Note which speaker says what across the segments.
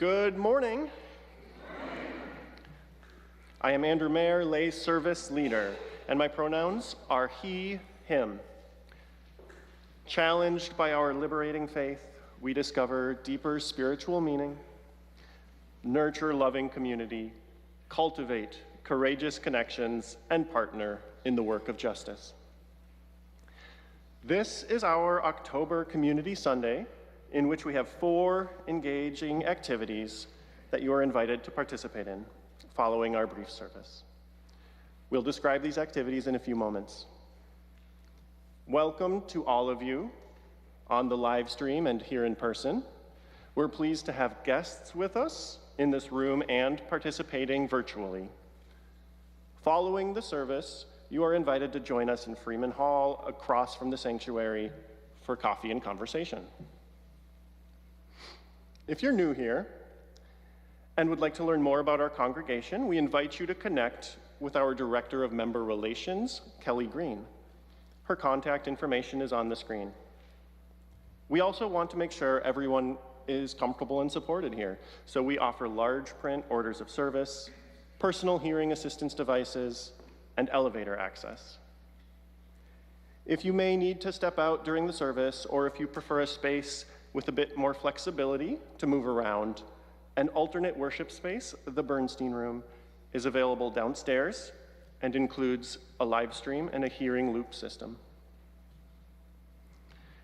Speaker 1: Good morning. I am Andrew Mayer, lay service leader, and my pronouns are he, him. Challenged by our liberating faith, we discover deeper spiritual meaning, nurture loving community, cultivate courageous connections, and partner in the work of justice. This is our October Community Sunday, in which we have 4 engaging activities that you are invited to participate in following our brief service. We'll describe these activities in a few moments. Welcome to all of you on the live stream and here in person. We're pleased to have guests with us in this room and participating virtually. Following the service, you are invited to join us in Freeman Hall across from the sanctuary for coffee and conversation. If you're new here and would like to learn more about our congregation, we invite you to connect with our Director of Member Relations, Kelly Green. Her contact information is on the screen. We also want to make sure everyone is comfortable and supported here, so we offer large print orders of service, personal hearing assistance devices, and elevator access. If you may need to step out during the service, or if you prefer a space with a bit more flexibility to move around, an alternate worship space, the Bernstein Room, is available downstairs and includes a live stream and a hearing loop system.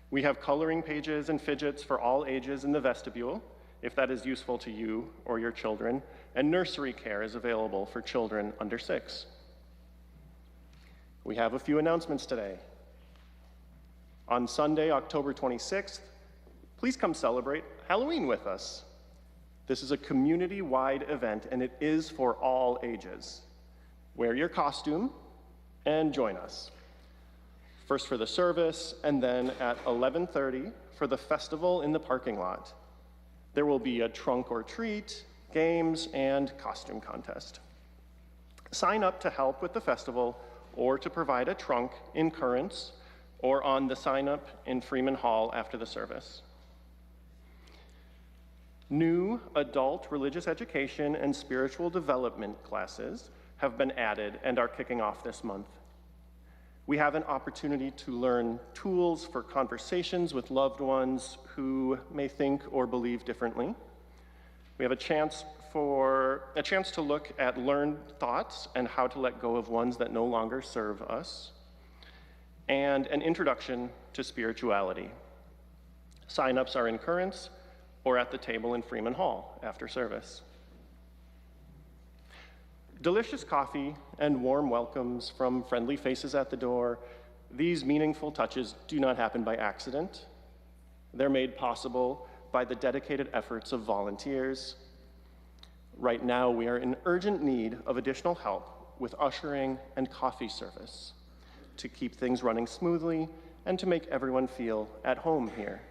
Speaker 1: We have coloring pages and fidgets for all ages in the vestibule, if that is useful to you or your children, and nursery care is available for children under 6. We have a few announcements today. On Sunday, October 26th, please come celebrate Halloween with us. This is a community-wide event, and it is for all ages. Wear your costume and join us. First for the service, and then at 11:30 for the festival in the parking lot. There will be a trunk or treat, games, and costume contest. Sign up to help with the festival or to provide a trunk in Currents or on the sign-up in Freeman Hall after the service. New adult religious education and spiritual development classes have been added and are kicking off this month. We have an opportunity to learn tools for conversations with loved ones who may think or believe differently. We have a chance to look at learned thoughts and how to let go of ones that no longer serve us, and an introduction to spirituality. Sign-ups are in Currents or at the table in Freeman Hall after service. Delicious coffee and warm welcomes from friendly faces at the door. These meaningful touches do not happen by accident. They're made possible by the dedicated efforts of volunteers. Right now, we are in urgent need of additional help with ushering and coffee service to keep things running smoothly and to make everyone feel at home here.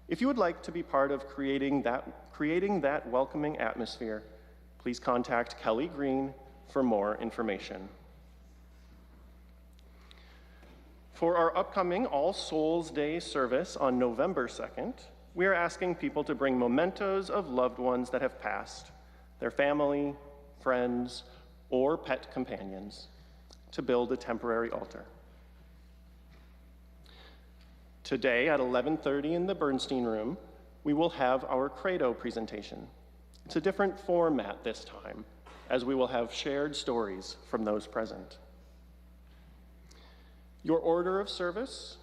Speaker 1: If you would like to be part of creating that welcoming atmosphere, please contact Kelly Green for more information. For our upcoming All Souls Day service on November 2nd, we are asking people to bring mementos of loved ones that have passed, their family, friends, or pet companions, to build a temporary altar. Today at 11:30 in the Bernstein Room, we will have our Credo presentation. It's a different format this time, as we will have shared stories from those present. Your order of service,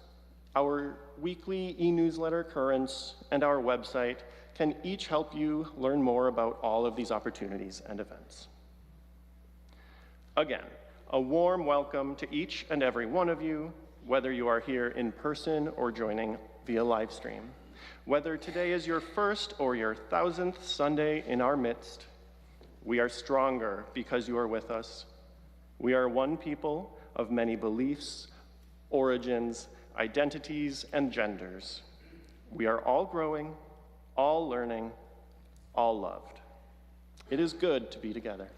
Speaker 1: our weekly e-newsletter Currents, and our website can each help you learn more about all of these opportunities and events. Again, a warm welcome to each and every one of you, whether you are here in person or joining via live stream. Whether today is your first or your 1000th Sunday in our midst, we are stronger because you are with us. We are one people of many beliefs, origins, identities, and genders. We are all growing, all learning, all loved. It is good to be together.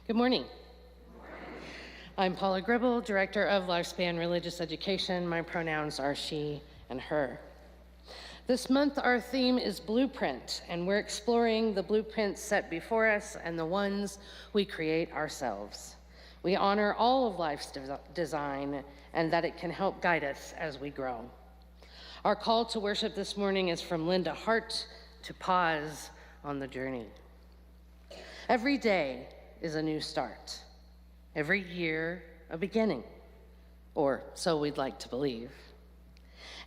Speaker 2: Good morning. I'm Paula Gribble, Director of Lifespan Religious Education. My pronouns are she and her. This month, our theme is Blueprint, and we're exploring the blueprints set before us and the ones we create ourselves. We honor all of life's design and that it can help guide us as we grow. Our call to worship this morning is from Linda Hart to pause on the journey. Every day is a new start. Every year, a beginning, or so we'd like to believe.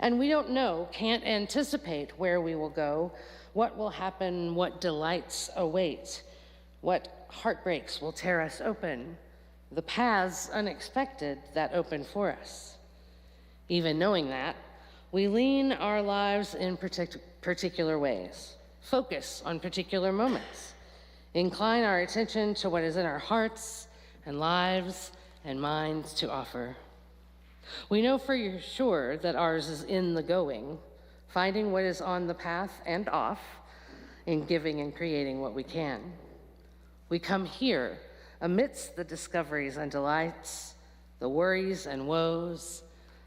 Speaker 2: And we don't know, can't anticipate where we will go, what will happen, what delights await, what heartbreaks will tear us open, the paths unexpected that open for us. Even knowing that, we lean our lives in particular ways, focus on particular moments, incline our attention to what is in our hearts and lives and minds to offer. We know for sure that ours is in the going, finding what is on the path and off, in giving and creating what we can. We come here amidst the discoveries and delights, the worries and woes,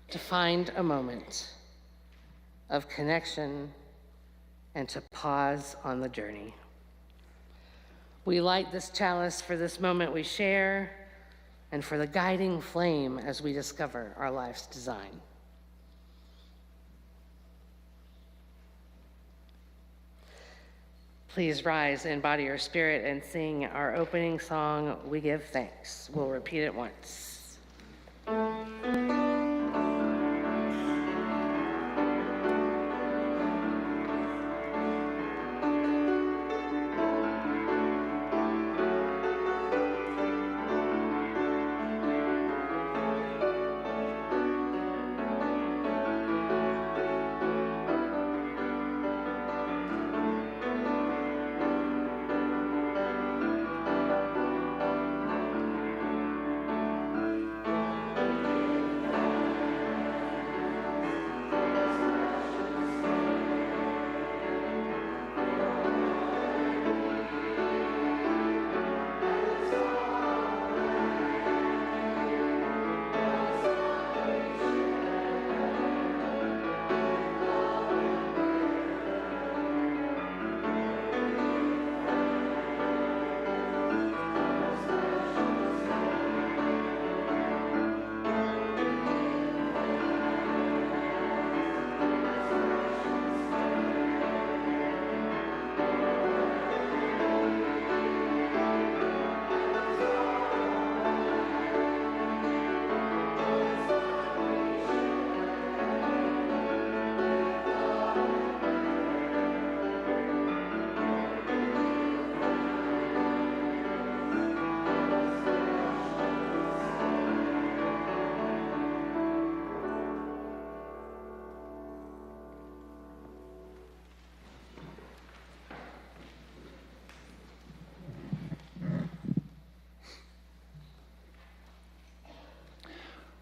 Speaker 2: to find a moment of connection and to pause on the journey. We light this chalice for this moment we share and for the guiding flame as we discover our life's design. Please rise in body or spirit and sing our opening song, We Give Thanks. We'll repeat it once.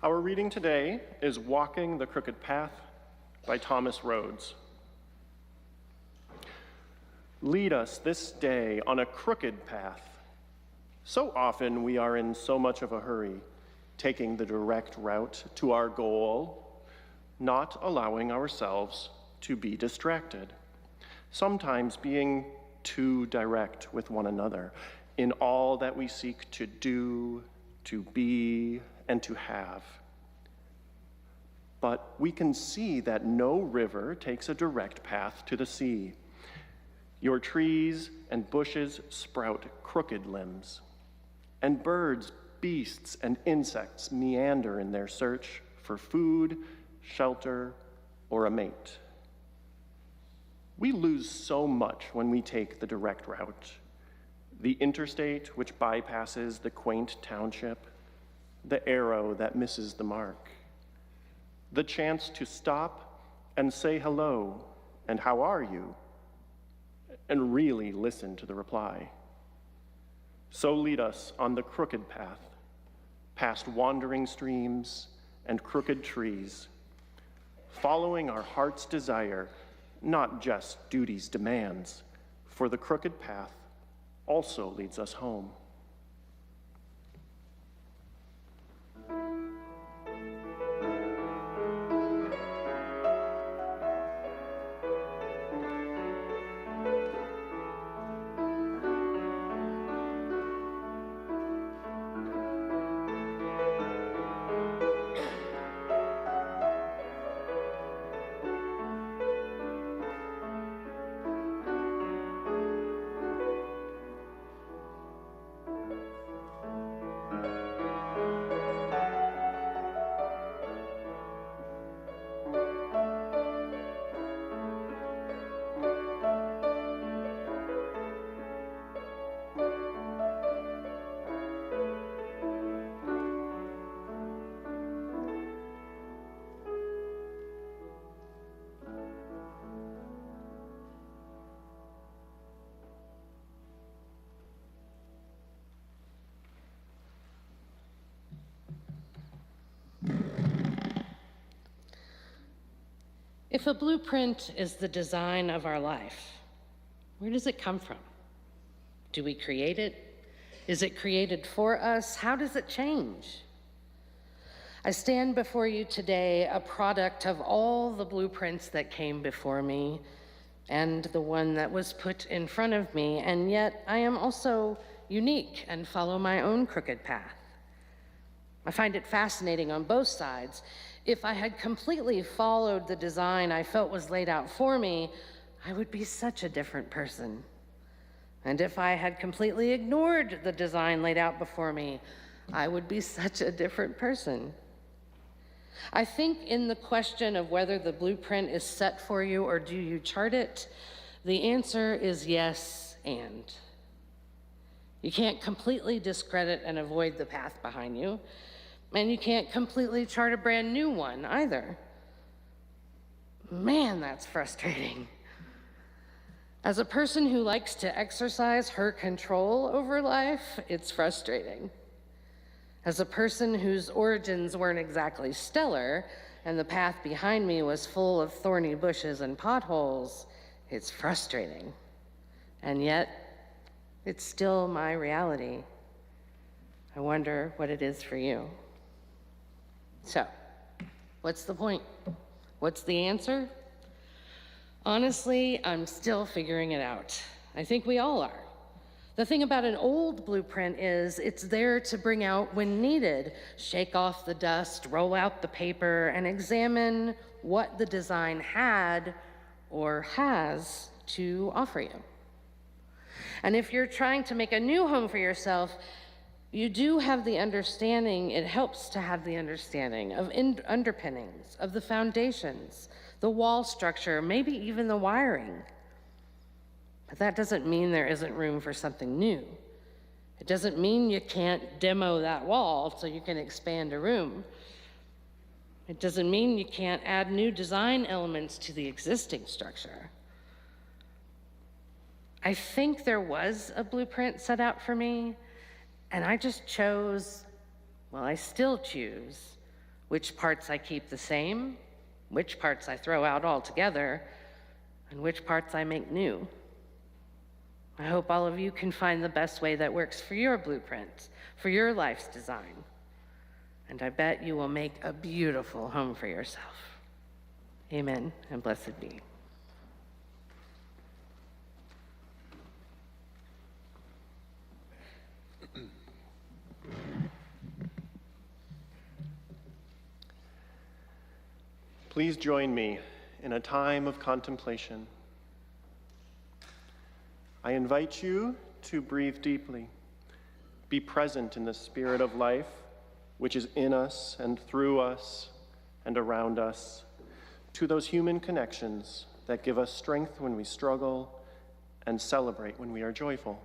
Speaker 1: Our reading today is Walking the Crooked Path by Thomas Rhodes. Lead us this day on a crooked path. So often we are in so much of a hurry, taking the direct route to our goal, not allowing ourselves to be distracted, sometimes being too direct with one another in all that we seek to do, to be, and to have. But we can see that no river takes a direct path to the sea. Your trees and bushes sprout crooked limbs, and birds, beasts, and insects meander in their search for food, shelter, or a mate. We lose so much when we take the direct route. The interstate which bypasses the quaint township, the arrow that misses the mark, the chance to stop and say hello and how are you, and really listen to the reply. So lead us on the crooked path, past wandering streams and crooked trees, following our heart's desire, not just duty's demands, for the crooked path also leads us home.
Speaker 2: If a blueprint is the design of our life, where does it come from? Do we create it? Is it created for us? How does it change? I stand before you today a product of all the blueprints that came before me and the one that was put in front of me, and yet I am also unique and follow my own crooked path. I find it fascinating on both sides. If I had completely followed the design I felt was laid out for me, I would be such a different person. And if I had completely ignored the design laid out before me, I would be such a different person. I think in the question of whether the blueprint is set for you or do you chart it, the answer is yes and. You can't completely discredit and avoid the path behind you, and you can't completely chart a brand new one either. Man, that's frustrating. As a person who likes to exercise her control over life, it's frustrating. As a person whose origins weren't exactly stellar, and the path behind me was full of thorny bushes and potholes, it's frustrating. And yet, it's still my reality. I wonder what it is for you. So, what's the point? What's the answer? Honestly, I'm still figuring it out. I think we all are. The thing about an old blueprint is it's there to bring out when needed, shake off the dust, roll out the paper, and examine what the design had or has to offer you. And if you're trying to make a new home for yourself, you do have the understanding, it helps to have the understanding of underpinnings, of the foundations, the wall structure, maybe even the wiring. But that doesn't mean there isn't room for something new. It doesn't mean you can't demo that wall so you can expand a room. It doesn't mean you can't add new design elements to the existing structure. I think there was a blueprint set out for me, and I just chose, well, I still choose which parts I keep the same, which parts I throw out altogether, and which parts I make new. I hope all of you can find the best way that works for your blueprint, for your life's design. And I bet you will make a beautiful home for yourself. Amen, and blessed be.
Speaker 1: Please join me in a time of contemplation. I invite you to breathe deeply. Be present in the spirit of life, which is in us and through us and around us, to those human connections that give us strength when we struggle and celebrate when we are joyful.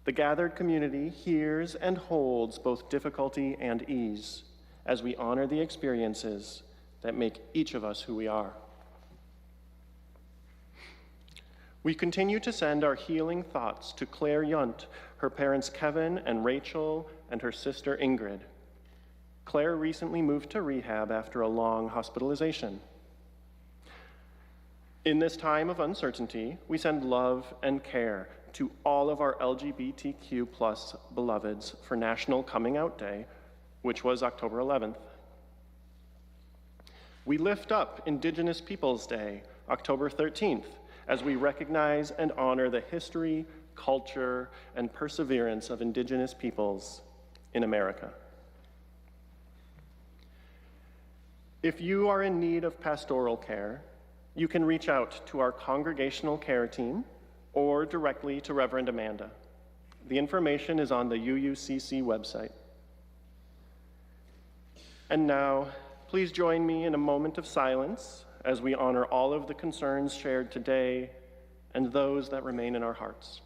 Speaker 1: The gathered community hears and holds both difficulty and ease as we honor the experiences that make each of us who we are. We continue to send our healing thoughts to Claire Yunt, her parents Kevin and Rachel, and her sister Ingrid. Claire recently moved to rehab after a long hospitalization. In this time of uncertainty, we send love and care to all of our LGBTQ+ beloveds for National Coming Out Day, which was October 11th. We lift up Indigenous Peoples Day, October 13th, as we recognize and honor the history, culture, and perseverance of Indigenous peoples in America. If you are in need of pastoral care, you can reach out to our congregational care team or directly to Reverend Amanda. The information is on the UUCC website. And now, please join me in a moment of silence as we honor all of the concerns shared today and those that remain in our hearts.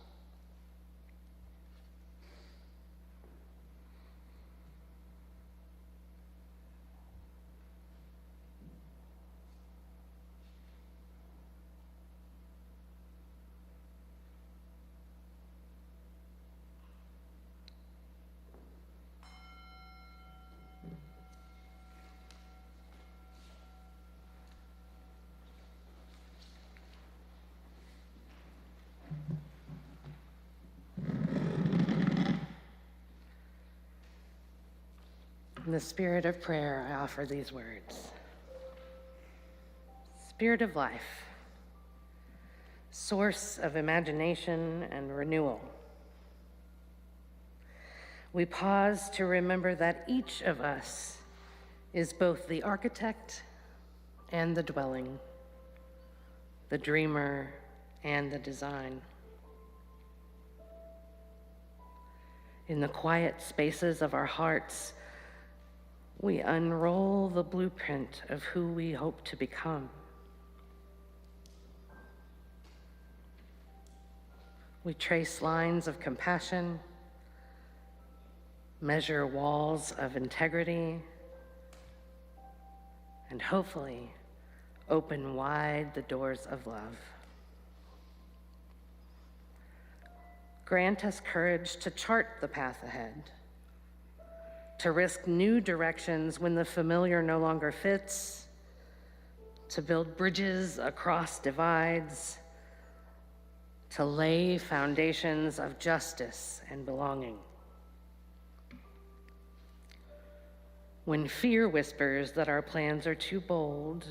Speaker 2: the spirit of prayer, I offer these words. Spirit of life, source of imagination and renewal. We pause to remember that each of us is both the architect and the dwelling, the dreamer and the design. In the quiet spaces of our hearts, we unroll the blueprint of who we hope to become. We trace lines of compassion, measure walls of integrity, and hopefully open wide the doors of love. Grant us courage to chart the path ahead, to risk new directions when the familiar no longer fits, to build bridges across divides, to lay foundations of justice and belonging. When fear whispers that our plans are too bold,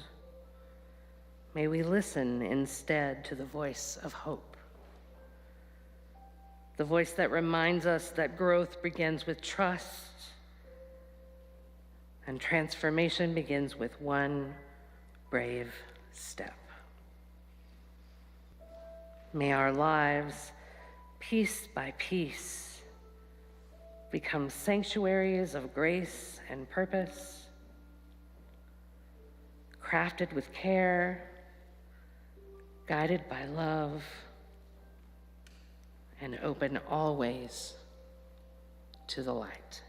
Speaker 2: may we listen instead to the voice of hope. The voice that reminds us that growth begins with trust and transformation begins with one brave step. May our lives, piece by piece, become sanctuaries of grace and purpose, crafted with care, guided by love, and open always to the light.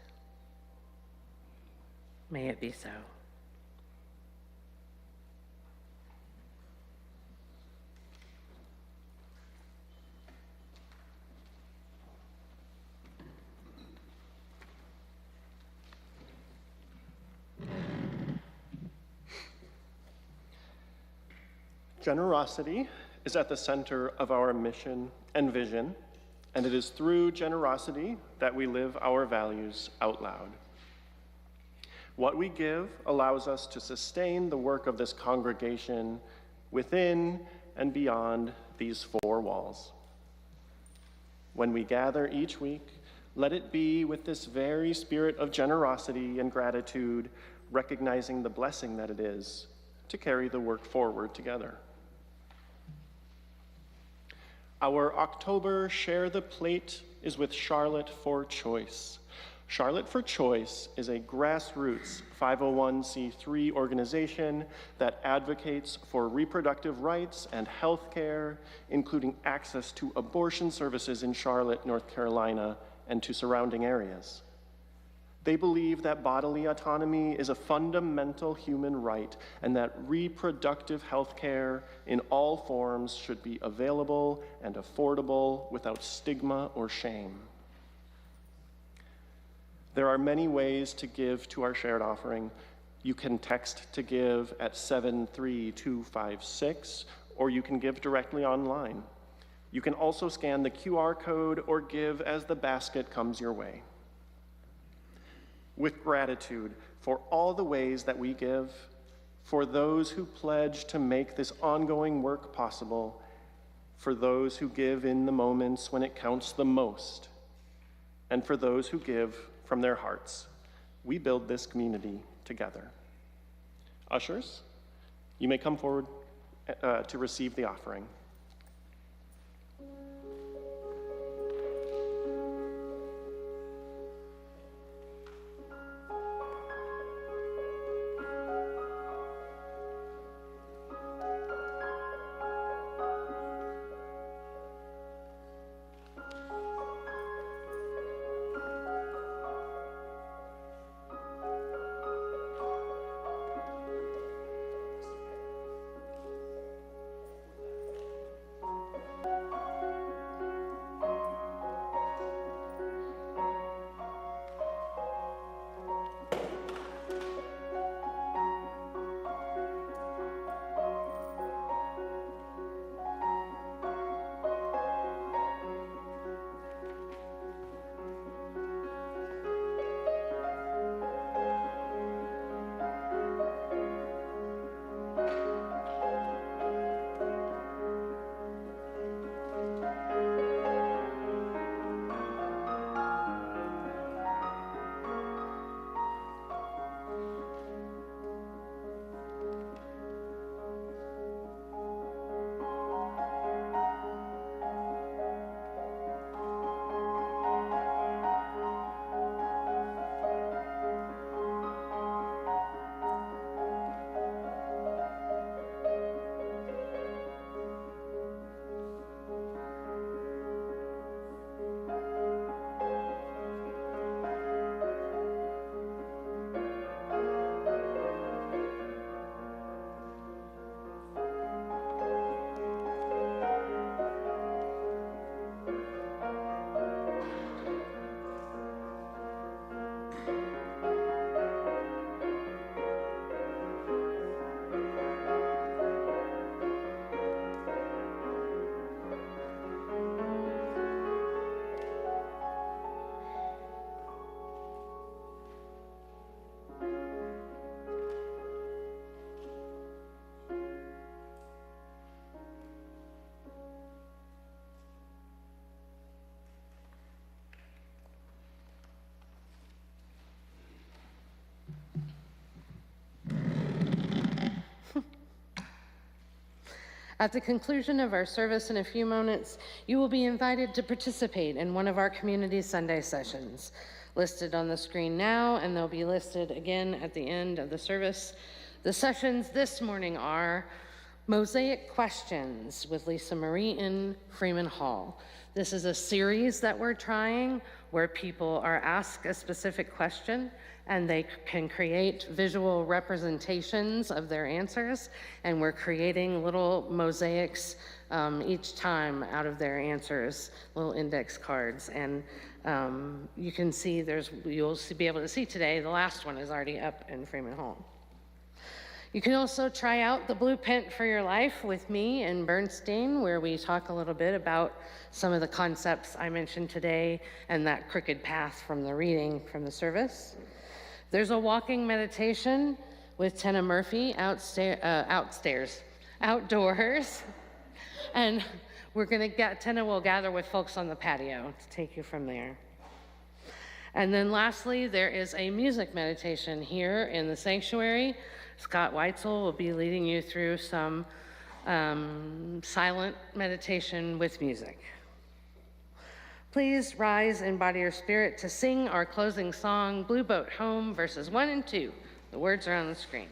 Speaker 2: May it be so.
Speaker 1: Generosity is at the center of our mission and vision, and it is through generosity that we live our values out loud. What we give allows us to sustain the work of this congregation within and beyond these four walls. When we gather each week, let it be with this very spirit of generosity and gratitude, recognizing the blessing that it is to carry the work forward together. Our October Share the Plate is with Charlotte for Choice. Charlotte for Choice is a grassroots 501c3 organization that advocates for reproductive rights and health care, including access to abortion services in Charlotte, North Carolina, and to surrounding areas. They believe that bodily autonomy is a fundamental human right and that reproductive health care in all forms should be available and affordable without stigma or shame. There are many ways to give to our shared offering. You can text to give at 73256, or you can give directly online. You can also scan the QR code or give as the basket comes your way. With gratitude for all the ways that we give, for those who pledge to make this ongoing work possible, for those who give in the moments when it counts the most, and for those who give from their hearts, we build this community together. Ushers, you may come forward to receive the offering.
Speaker 2: At the conclusion of our service in a few moments, you will be invited to participate in one of our community Sunday sessions, listed on the screen now, and they'll be listed again at the end of the service. The sessions this morning are Mosaic Questions with Lisa Marie in Freeman Hall. This is a series that we're trying where people are asked a specific question and they can create visual representations of their answers, and we're creating little mosaics each time out of their answers, little index cards. And you can see you'll be able to see today, the last one is already up in Freeman Hall. You can also try out the Blueprint for Your Life with me in Bernstein, where we talk a little bit about some of the concepts I mentioned today and that crooked path from the reading from the service. There's a walking meditation with Tenna Murphy outdoors. And Tenna will gather with folks on the patio to take you from there. And then lastly, there is a music meditation here in the sanctuary. Scott Weitzel will be leading you through some silent meditation with music. Please rise in body or spirit to sing our closing song, Blue Boat Home, verses 1 and 2. The words are on the screen.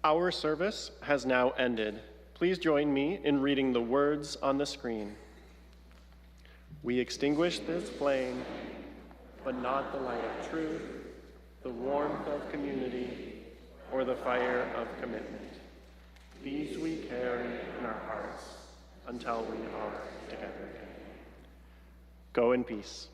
Speaker 1: Our service has now ended. Please join me in reading the words on the screen. We extinguish this flame, but not the light of truth, the warmth of community, or the fire of commitment. These we carry in our hearts until we are together again. Go in peace.